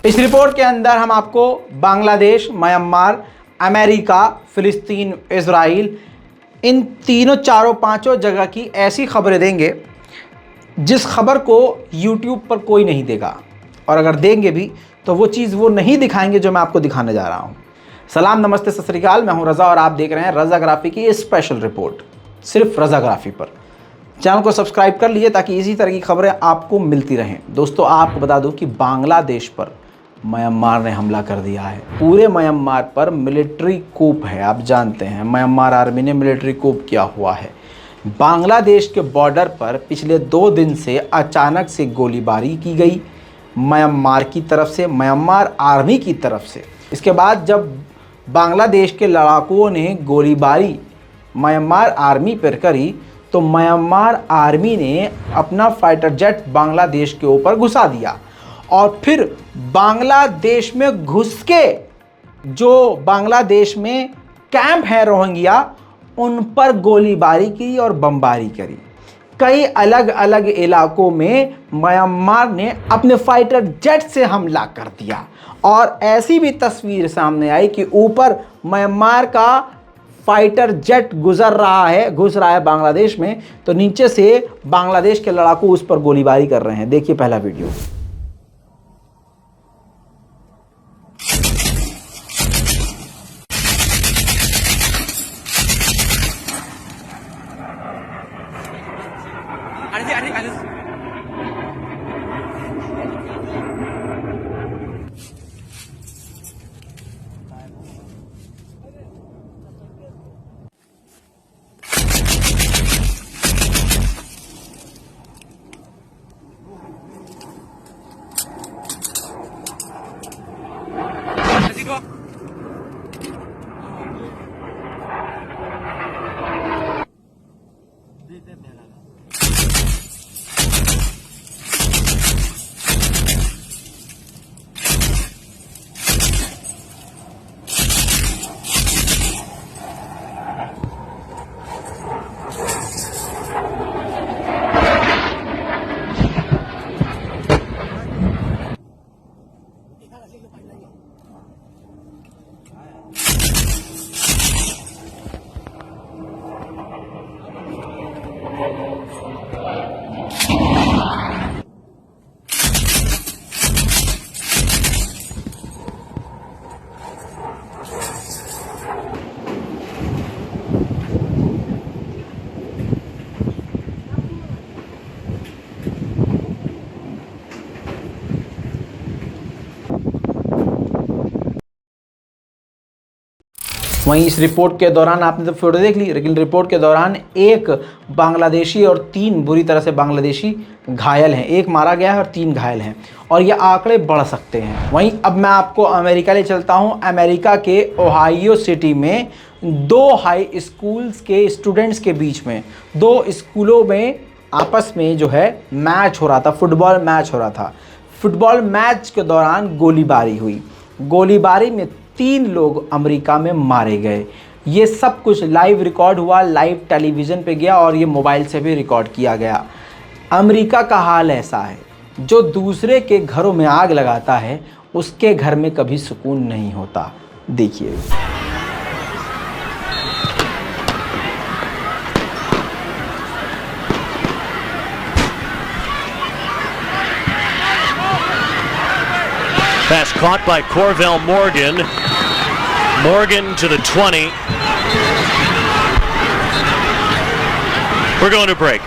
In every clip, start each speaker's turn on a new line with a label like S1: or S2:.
S1: इस रिपोर्ट के अंदर हम आपको बांग्लादेश, म्यांमार, अमेरिका, फिलिस्तीन, इजराइल, इन तीनों चारों पांचों जगह की ऐसी खबरें देंगे जिस खबर को YouTube पर कोई नहीं देगा, और अगर देंगे भी तो वो चीज़ वो नहीं दिखाएंगे जो मैं आपको दिखाने जा रहा हूँ। सलाम, नमस्ते, सत श्री अकाल। मैं हूँ रज़ा और आप देख रहे हैं रज़ाग्राफी की स्पेशल रिपोर्ट, सिर्फ रज़ाग्राफी पर। चैनल को सब्सक्राइब कर लीजिए ताकि इसी तरह की खबरें आपको मिलती रहें। दोस्तों, आपको बता दूं कि बांग्लादेश पर म्यांमार ने हमला कर दिया है। पूरे म्यांमार पर मिलिट्री कूप है। आप जानते हैं म्यांमार आर्मी ने मिलिट्री कूप किया हुआ है। बांग्लादेश के बॉर्डर पर पिछले 2 दिन से अचानक से गोलीबारी की गई, म्यांमार की तरफ से, म्यांमार आर्मी की तरफ से। इसके बाद जब बांग्लादेश के लड़ाकुओं ने गोलीबारी म्यांमार आर्मी पर करी तो म्यांमार आर्मी ने अपना फाइटर जेट बांग्लादेश के ऊपर घुसा दिया और फिर बांग्लादेश में घुस के जो बांग्लादेश में कैंप है रोहिंग्या, उन पर गोलीबारी की और बमबारी करी। कई अलग अलग इलाकों में म्यांमार ने अपने फाइटर जेट से हमला कर दिया और ऐसी भी तस्वीर सामने आई कि ऊपर म्यांमार का फाइटर जेट घुस रहा है बांग्लादेश में, तो नीचे से बांग्लादेश के लड़ाकू उस पर गोलीबारी कर रहे हैं। देखिए पहला वीडियो। वहीं इस रिपोर्ट के दौरान आपने तो फोटो देख ली, लेकिन रिपोर्ट के दौरान एक बांग्लादेशी और 3 बुरी तरह से बांग्लादेशी घायल हैं। 1 मारा गया है और 3 घायल हैं, और ये आंकड़े बढ़ सकते हैं। वहीं अब मैं आपको अमेरिका ले चलता हूं। अमेरिका के ओहायो सिटी में 2 हाई स्कूल्स के स्टूडेंट्स के बीच में, 2 स्कूलों में आपस में जो है मैच हो रहा था, फुटबॉल मैच हो रहा था। फुटबॉल मैच के दौरान गोलीबारी हुई। गोलीबारी में 3 लोग अमेरिका में मारे गए। ये सब कुछ लाइव रिकॉर्ड हुआ, लाइव टेलीविज़न पे गया और ये मोबाइल से भी रिकॉर्ड किया गया। अमेरिका का हाल ऐसा है, जो दूसरे के घरों में आग लगाता है उसके घर में कभी सुकून नहीं होता। देखिए।
S2: Pass caught by Corvell Morgan. Morgan to the 20. We're going to break.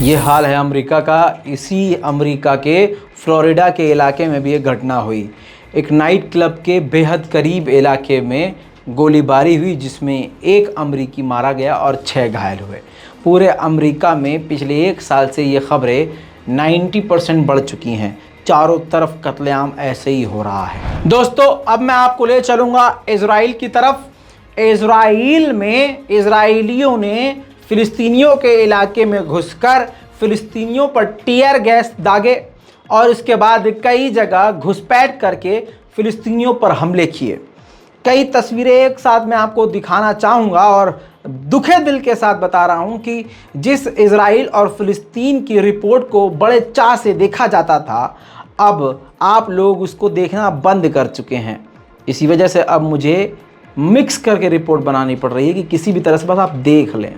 S1: ये हाल है अमेरिका का। इसी अमेरिका के फ्लोरिडा के इलाके में भी एक घटना हुई। एक नाइट क्लब के बेहद करीब इलाके में गोलीबारी हुई, जिसमें एक अमेरिकी मारा गया और 6 घायल हुए। पूरे अमेरिका में पिछले 1 साल से ये खबरें 90% बढ़ चुकी हैं। चारों तरफ कत्लेआम ऐसे ही हो रहा है। दोस्तों, अब मैं आपको ले चलूँगा इजराइल की तरफ। इजराइल में इजराइलियों ने फ़िलिस्तीनियों के इलाके में घुसकर फ़िलिस्तीनियों पर टीयर गैस दागे और इसके बाद कई जगह घुसपैठ करके फ़िलिस्तीनियों पर हमले किए। कई तस्वीरें एक साथ मैं आपको दिखाना चाहूँगा और दुखे दिल के साथ बता रहा हूँ कि जिस इजराइल और फ़िलिस्तीन की रिपोर्ट को बड़े चाव से देखा जाता था, अब आप लोग उसको देखना बंद कर चुके हैं। इसी वजह से अब मुझे मिक्स करके रिपोर्ट बनानी पड़ रही है कि किसी भी तरह से बस आप देख लें।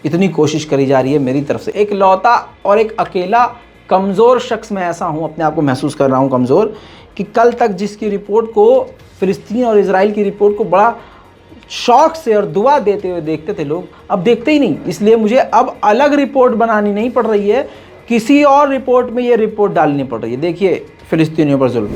S1: इतनी कोशिश करी जा रही है मेरी तरफ से। एक लौता और एक अकेला कमज़ोर शख्स मैं ऐसा हूँ, अपने आप को महसूस कर रहा हूँ कमज़ोर, कि कल तक जिसकी रिपोर्ट को फ़िलिस्तीन और इजराइल की रिपोर्ट को बड़ा शौक़ से और दुआ देते हुए देखते थे लोग, अब देखते ही नहीं। इसलिए मुझे अब अलग रिपोर्ट बनानी नहीं पड़ रही है, किसी और रिपोर्ट में ये रिपोर्ट डालनी पड़ रही है। देखिए फ़िलिस्तीनियों पर जुल्म।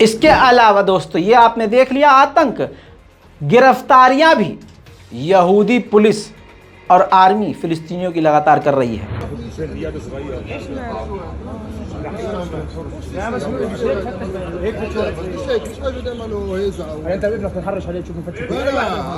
S1: इसके अलावा दोस्तों, ये आपने देख लिया आतंक, गिरफ्तारियां भी यहूदी पुलिस और आर्मी फ़िलिस्तीनियों की लगातार कर रही है।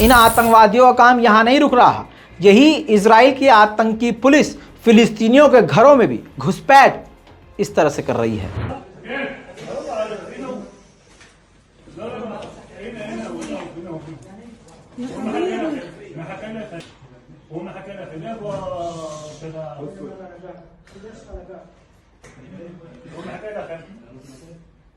S1: इन आतंकवादियों का काम यहाँ नहीं रुक रहा। यही इजराइल की आतंकी पुलिस फ़िलिस्तीनियों के घरों में भी घुसपैठ इस तरह से कर रही है।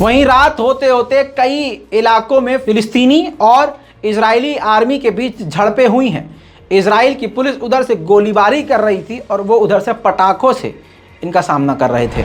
S1: वहीं रात होते होते कई इलाकों में फ़िलिस्तीनी और इजरायली आर्मी के बीच झड़पें हुई हैं। इजराइल की पुलिस उधर से गोलीबारी कर रही थी और वो उधर से पटाखों से इनका सामना कर रहे थे।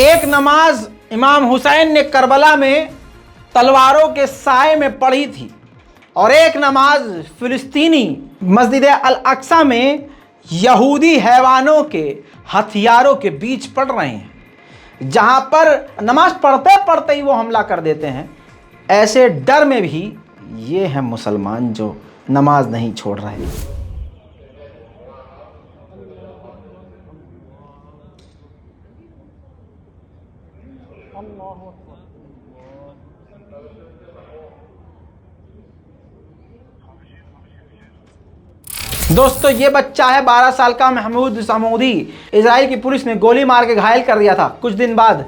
S1: एक नमाज इमाम हुसैन ने करबला में तलवारों के साए में पढ़ी थी और एक नमाज फिलिस्तीनी मस्जिद अल अक्सा में यहूदी हैवानों के हथियारों के बीच पढ़ रहे हैं, जहां पर नमाज पढ़ते पढ़ते ही वो हमला कर देते हैं। ऐसे डर में भी ये हैं मुसलमान जो नमाज नहीं छोड़ रहे। दोस्तों, ये बच्चा है 12 साल का महमूद समूदी। इजराइल की पुलिस ने गोली मार के घायल कर दिया था, कुछ दिन बाद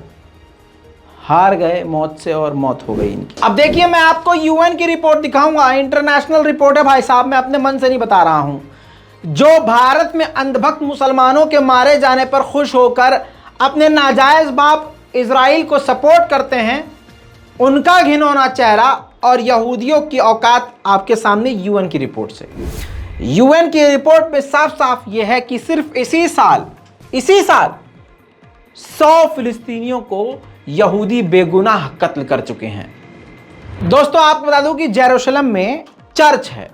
S1: हार गए मौत से और मौत हो गई इनकी। अब देखिए, मैं आपको यूएन की रिपोर्ट दिखाऊंगा, इंटरनेशनल रिपोर्ट है भाई साहब, मैं अपने मन से नहीं बता रहा हूं। जो भारत में अंधभक्त मुसलमानों के मारे जाने पर खुश होकर अपने नाजायज बाप इजराइल को सपोर्ट करते हैं, उनका घिनौना चेहरा और यहूदियों की औकात आपके सामने यूएन की रिपोर्ट से। यूएन की रिपोर्ट में साफ साफ यह है कि सिर्फ इसी साल 100 फिलिस्तीनियों को यहूदी बेगुनाह कत्ल कर चुके हैं। दोस्तों, आपको बता दूं कि जेरूशलम में चर्च है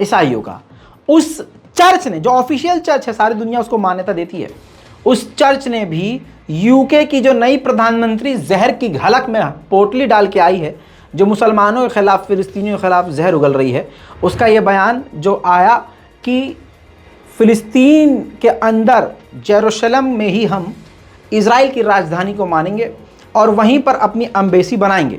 S1: ईसाइयों का। उस चर्च ने, जो ऑफिशियल चर्च है, सारी दुनिया उसको मान्यता देती है, उस चर्च ने भी यूके की जो नई प्रधानमंत्री जहर की झलक में पोटली डाल के आई है, जो मुसलमानों के खिलाफ, फिलिस्तीनियों के खिलाफ जहर उगल रही है, उसका यह बयान जो आया कि फिलिस्तीन के अंदर जेरूशलम में ही हम इजराइल की राजधानी को मानेंगे और वहीं पर अपनी एम्बेसी बनाएंगे,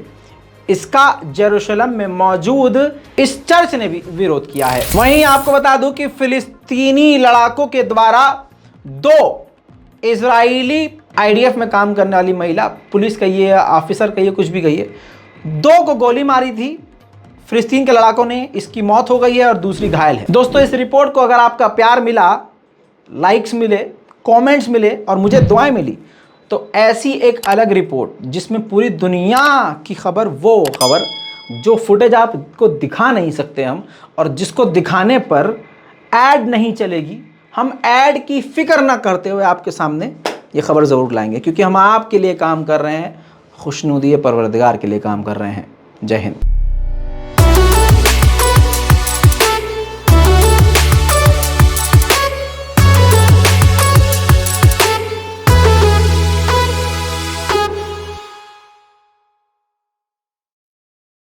S1: इसका जेरूशलम में मौजूद इस चर्च ने भी विरोध किया है। वहीं आपको बता दूं कि फिलिस्तीनी लड़ाकों के द्वारा 2 इजरायली आईडीएफ में काम करने वाली महिला, पुलिस कहिए, ऑफिसर कहिए, कुछ भी कहिए, 2 को गोली मारी थी फिलिस्तीन के लड़ाकों ने, इसकी मौत हो गई है और दूसरी घायल है। दोस्तों, इस रिपोर्ट को अगर आपका प्यार मिला, लाइक्स मिले, कमेंट्स मिले और मुझे दुआएं मिली, तो ऐसी एक अलग रिपोर्ट जिसमें पूरी दुनिया की खबर, वो खबर जो फुटेज आपको दिखा नहीं सकते हम, और जिसको दिखाने पर ऐड नहीं चलेगी, हम ऐड की फिक्र ना करते हुए आपके सामने ये खबर ज़रूर लाएंगे, क्योंकि हम आपके लिए काम कर रहे हैं, खुशनुदी परवरदिगार के लिए काम कर रहे हैं। जय हिंद।